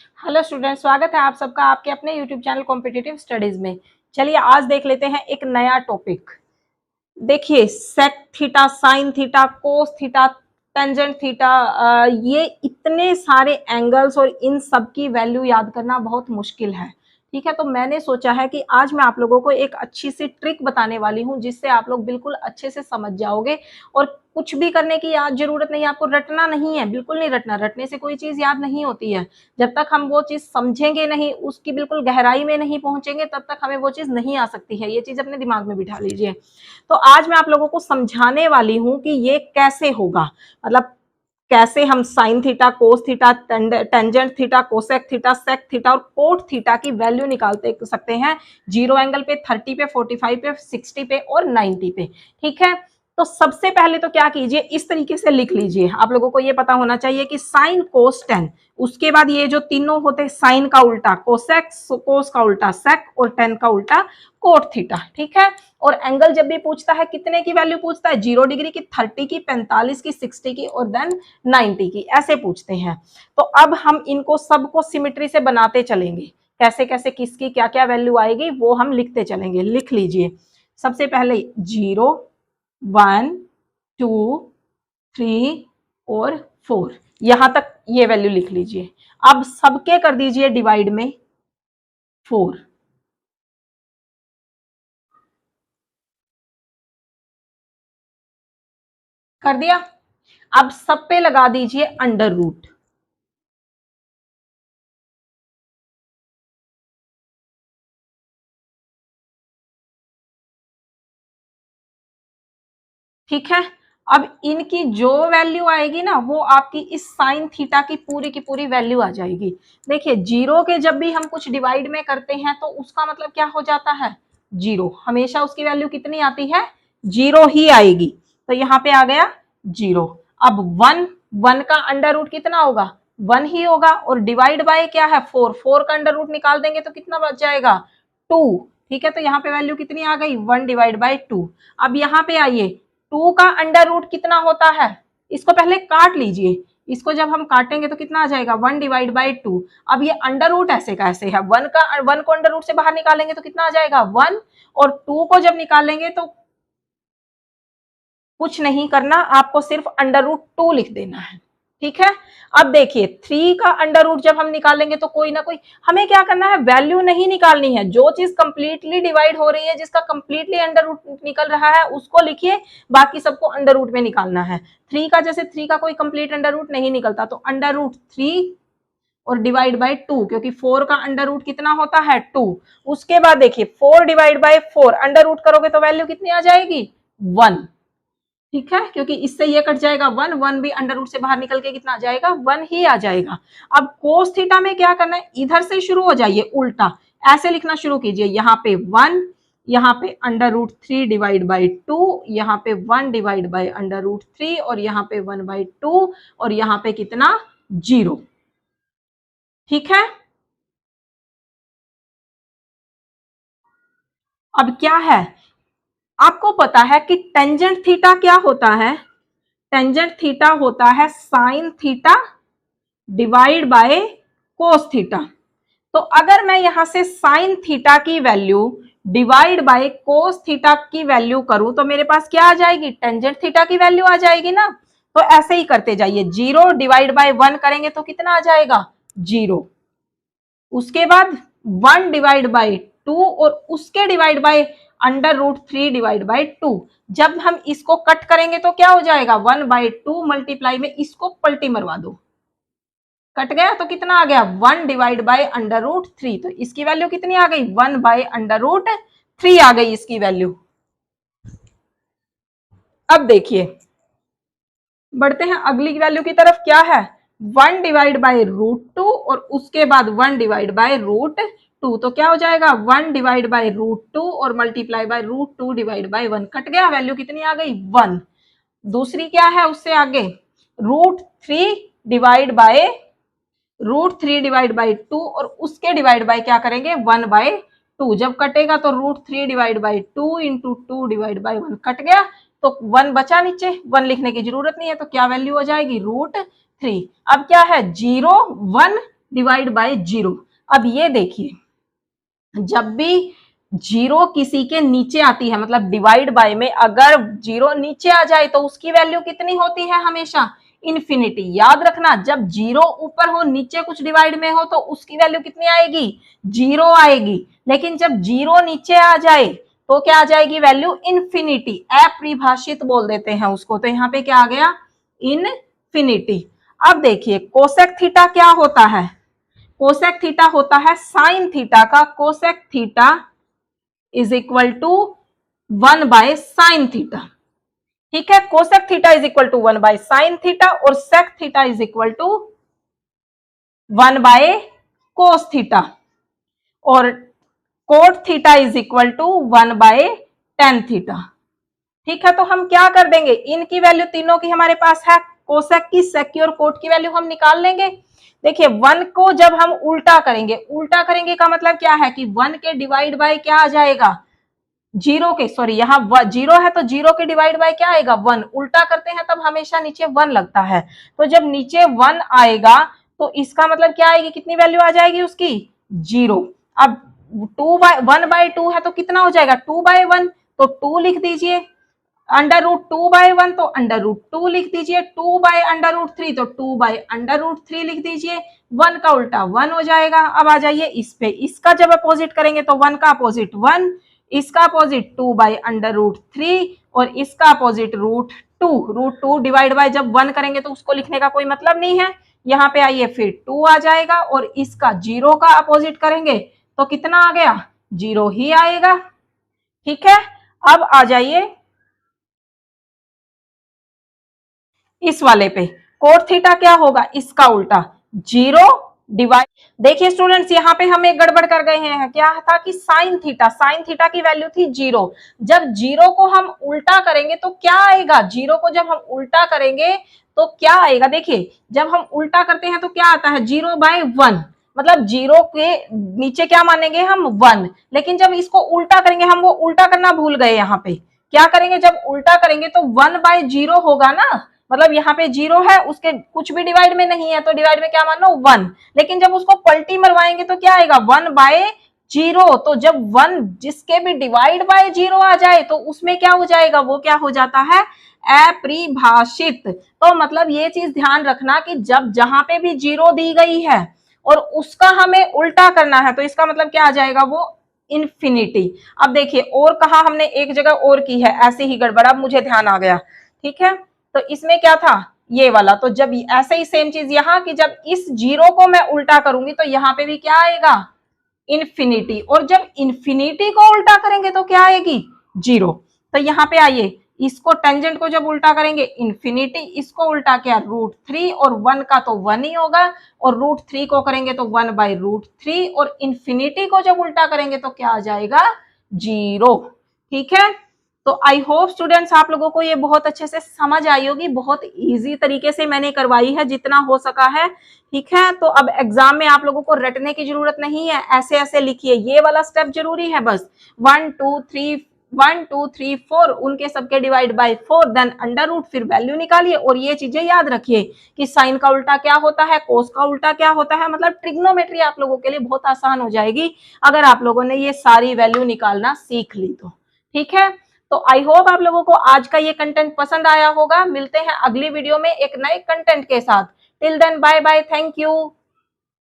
Hello student, स्वागत है आप सबका आपके अपने यूट्यूब चैनल कॉम्पिटिटिव स्टडीज में। चलिए आज देख लेते हैं एक नया टॉपिक। देखिए sec theta, sine theta, cos theta, tangent theta, ये इतने सारे एंगल्स और इन सब की वैल्यू याद करना बहुत मुश्किल है। ठीक है, तो मैंने सोचा है कि आज मैं आप लोगों को एक अच्छी सी ट्रिक बताने वाली हूं जिससे आप लोग बिल्कुल अच्छे से समझ जाओगे और कुछ भी करने की याद जरूरत नहीं है, आपको रटना नहीं है, बिल्कुल नहीं रटना। रटने से कोई चीज याद नहीं होती है। जब तक हम वो चीज समझेंगे नहीं, उसकी बिल्कुल गहराई में नहीं पहुंचेंगे, तब तक हमें वो चीज नहीं आ सकती है। ये चीज अपने दिमाग में बिठा लीजिए। तो आज मैं आप लोगों को समझाने वाली हूं कि ये कैसे होगा, मतलब कैसे हम sine theta, cos theta, tangent theta, cosec theta, sec theta और कोट थीटा की वैल्यू निकालते सकते हैं। 0 एंगल पे, 30 पे, 45 पे, 60 पे और 90 पे। ठीक है, तो सबसे पहले तो क्या कीजिए, इस तरीके से लिख लीजिए। आप लोगों को ये पता होना चाहिए कि साइन कोस टेन, उसके बाद ये जो तीनों होते हैं, साइन का उल्टा कोसेक, कोस का उल्टा सेक और टेन का उल्टा कोट थीटा। ठीक है, और एंगल जब भी पूछता है कितने की वैल्यू पूछता है, 0 डिग्री की, 30 की, 45 की, 60 की और देन 90 की, ऐसे पूछते हैं। तो अब हम इनको सबको सिमेट्री से बनाते चलेंगे। कैसे कैसे किसकी क्या क्या वैल्यू आएगी वो हम लिखते चलेंगे। लिख लीजिए सबसे पहले 0, 1, 2, 3 और 4, यहां तक ये वैल्यू लिख लीजिए। अब सबके कर दीजिए डिवाइड में 4। कर दिया। अब सब पे लगा दीजिए अंडर रूट। ठीक है, अब इनकी जो वैल्यू आएगी ना, वो आपकी इस साइन थीटा की पूरी वैल्यू आ जाएगी। देखिए 0 के जब भी हम कुछ डिवाइड में करते हैं तो उसका मतलब क्या हो जाता है, 0। हमेशा उसकी वैल्यू कितनी आती है, 0 ही आएगी। तो यहाँ पे आ गया 0। अब 1, 1 का अंडर रूट कितना होगा, 1 ही होगा। और डिवाइड बाय क्या है, 4, 4 का अंडर रूट निकाल देंगे तो कितना बच जाएगा, 2। ठीक है, तो यहाँ पे वैल्यू कितनी आ गई, 1 डिवाइड बाय 2। अब यहाँ पे आइए, 2 का अंडर रूट कितना होता है, इसको पहले काट लीजिए। इसको जब हम काटेंगे तो कितना आ जाएगा, 1 डिवाइड बाई 2। अब ये अंडर रूट ऐसे का ऐसे है, 1 को अंडर रूट से बाहर निकालेंगे तो कितना आ जाएगा, 1। और 2 को जब निकालेंगे तो कुछ नहीं करना, आपको सिर्फ अंडर रूट 2 लिख देना है। ठीक है, अब देखिए 3 का अंडर रूट जब हम निकालेंगे तो कोई ना कोई हमें क्या करना है, वैल्यू नहीं निकालनी है। जो चीज कंप्लीटली डिवाइड हो रही है, जिसका कंप्लीटली अंडर रूट निकल रहा है, उसको लिखिए, बाकी सबको अंडर रूट में निकालना है। 3 का, जैसे 3 का कोई कंप्लीट अंडर रूट नहीं निकलता, तो अंडर रूट 3 और डिवाइड बाय 2, क्योंकि 4 का अंडर रूट कितना होता है, 2। उसके बाद देखिए 4 डिवाइड बाय 4 अंडर रूट करोगे तो वैल्यू कितनी आ जाएगी, 1। ठीक है, क्योंकि इससे ये कट जाएगा 1, 1 भी अंडर रूट से बाहर निकल के कितना आ जाएगा, 1 ही आ जाएगा। अब कोस थीटा में क्या करना है, इधर से शुरू हो जाइए, उल्टा ऐसे लिखना शुरू कीजिए। यहाँ पे 1, यहाँ पे अंडर रूट 3 डिवाइड बाई 2, यहाँ पे 1 डिवाइड बाई अंडर रूट 3 और यहाँ पे 1 बाई 2 और यहाँ पे कितना, 0। ठीक है, अब क्या है, आपको पता है कि टेंजेंट थीटा क्या होता है, टेंजेंट थीटा होता है sine theta divide by cos theta. तो अगर मैं यहां से साइन थीटा की value divide by cos theta की वैल्यू करूं तो मेरे पास क्या आ जाएगी, टेंजेंट थीटा की वैल्यू आ जाएगी ना। तो ऐसे ही करते जाइए, 0 डिवाइड बाय 1 करेंगे तो कितना आ जाएगा, 0। उसके बाद 1 डिवाइड बाई 2 और उसके divide by under root 3 divide by 2। जब हम इसको कट करेंगे तो क्या हो जाएगा, 1 बाई 2 मल्टीप्लाई में इसको पलटी मरवा दो, कट गया तो कितना आ गया, 1 डिवाइड बाई अंडर रूट 3। तो इसकी वैल्यू कितनी आ गई, 1 बाई अंडर रूट 3 आ गई इसकी वैल्यू। अब देखिए बढ़ते हैं अगली वैल्यू की तरफ, क्या है, 1 डिवाइड बाई रूट 2 और उसके बाद 1 डिवाइड बाई रूट 2। तो क्या हो जाएगा, 1 डिवाइड बाई रूट 2 और multiply by root 2 divide by 1, कट गया, वैल्यू कितनी आ गई, 1। दूसरी क्या है उससे आगे, root 3 divide by root 3 divide by 2 और उसके डिवाइड बाय क्या करेंगे, 1 बाय 2। जब कटेगा तो root 3 divide by 2 into 2 divide by 1, कट गया तो 1 बचा नीचे, 1 लिखने की जरूरत नहीं है, तो क्या वैल्यू हो जाएगी, रूट 3। अब क्या है, 0, 1, डिवाइड बाय 0। अब ये देखिए, जब भी 0 किसी के नीचे आती है, मतलब डिवाइड बाय में अगर 0 नीचे आ जाए तो उसकी वैल्यू कितनी होती है? हमेशा इन्फिनिटी। याद रखना, जब 0 ऊपर हो, नीचे कुछ डिवाइड में हो, तो उसकी वैल्यू कितनी आएगी? 0 आएगी। लेकिन जब 0 नीचे आ जाए तो क्या आ जाएगी? वैल्यू इन्फिनिटी, अपरिभाषित बोल देते हैं उसको। तो यहाँ पे क्या आ गया? इनफिनिटी। अब देखिए कोसेक थीटा क्या होता है? कोसेक थीटा होता है साइन थीटा का cosec theta is equal to 1 by sine theta. ठीक है, cosec theta is equal to 1 by sine theta और sec theta is equal to 1 by cos theta और cot theta is equal to 1 by tan theta. ठीक है, तो हम क्या कर देंगे, इनकी वैल्यू तीनों की हमारे पास है, कोसेक की, सेक की और कोट की वैल्यू हम निकाल लेंगे। देखिए 1 को जब हम उल्टा करेंगे, उल्टा करेंगे का मतलब क्या है कि 1 के डिवाइड बाय क्या आ जाएगा? 0 के, सॉरी यहाँ 0 है तो 0 के डिवाइड बाय क्या आएगा? 1। उल्टा करते हैं तब हमेशा नीचे 1 लगता है, तो जब नीचे 1 आएगा तो इसका मतलब क्या आएगी? कितनी वैल्यू आ जाएगी उसकी? 0। अब 1 बाय 2 है तो कितना हो जाएगा? 2 बाय 1, तो 2 लिख दीजिए। अंडर रूट 2 बाय 1 तो अंडर रूट 2 लिख दीजिए। 2 बाय अंडर रूट 3 तो 2 बाय अंडर रूट 3 लिख दीजिए। 1 का उल्टा 1 हो जाएगा। अब आ जाइए इस पे, इसका जब अपोजिट करेंगे तो 1 का अपोजिट 1, इसका अपोजिट 2 बाय अंडर रूट 3 और इसका opposite root 2। Root 2 divide by जब 1 करेंगे तो उसको लिखने का कोई मतलब नहीं है। यहाँ पे आइए फिर 2 आ जाएगा और इसका 0 का अपोजिट करेंगे तो कितना आ गया? 0 ही आएगा। ठीक है, अब आ जाइए इस वाले पे, कोट थीटा क्या होगा? इसका उल्टा 0 डिवाइड। देखिए स्टूडेंट्स यहाँ पे हम एक गड़बड़ कर गए हैं, क्या था कि साइन थीटा की वैल्यू थी 0। जब 0 को हम उल्टा करेंगे तो क्या आएगा? 0 को जब हम उल्टा करेंगे तो क्या आएगा? देखिए जब हम उल्टा करते हैं तो क्या आता है? 0 बाय 1, मतलब 0 के नीचे क्या मानेंगे हम? 1। लेकिन जब इसको उल्टा करेंगे, हम वो उल्टा करना भूल गए। यहाँ पे क्या करेंगे? जब उल्टा करेंगे तो 1 बाय 0 होगा ना, मतलब यहाँ पे 0 है, उसके कुछ भी डिवाइड में नहीं है तो डिवाइड में क्या मानो? 1। लेकिन जब उसको पलटी मरवाएंगे तो क्या आएगा? 1 बाय 0। तो जब 1 जिसके भी डिवाइड बाय 0 आ जाए तो उसमें क्या हो जाएगा? वो क्या हो जाता है? अपरिभाषित। तो मतलब ये चीज ध्यान रखना कि जब जहां पे भी 0 दी गई है और उसका हमें उल्टा करना है तो इसका मतलब क्या आ जाएगा? वो इन्फिनिटी। अब देखिए और कहा हमने, एक जगह और की है ऐसे ही गड़बड़, अब मुझे ध्यान आ गया। ठीक है, तो इसमें क्या था? ये वाला। तो जब ऐसे ही सेम चीज यहाँ की, जब इस 0 को मैं उल्टा करूंगी तो यहाँ पे भी क्या आएगा? इन्फिनिटी। और जब इन्फिनिटी को उल्टा करेंगे तो क्या आएगी? 0। तो यहाँ पे आइए, इसको टेंजेंट को जब उल्टा करेंगे इन्फिनिटी, इसको उल्टा क्या? रूट 3 और 1 का तो 1 ही होगा और रूट 3 को करेंगे तो 1 बाय रूट 3 और इन्फिनिटी को जब उल्टा करेंगे तो क्या आ जाएगा? 0। ठीक है, तो आई होप स्टूडेंट्स आप लोगों को ये बहुत अच्छे से समझ आई होगी। बहुत इजी तरीके से मैंने करवाई है जितना हो सका है। ठीक है, तो अब एग्जाम में आप लोगों को रटने की जरूरत नहीं है, ऐसे ऐसे लिखिए, ये वाला स्टेप जरूरी है बस। 1 2 3 4 उनके सबके divide by 4, then under root, फिर वैल्यू निकालिए। और ये चीजें याद रखिए कि साइन का उल्टा क्या होता है, कोस का उल्टा क्या होता है, मतलब ट्रिग्नोमेट्री आप लोगों के लिए बहुत आसान हो जाएगी अगर आप लोगों ने ये सारी वैल्यू निकालना सीख ली तो। ठीक है, तो आई होप आप लोगों को आज का ये कंटेंट पसंद आया होगा। मिलते हैं अगली वीडियो में एक नए कंटेंट के साथ। Till then bye bye, thank you.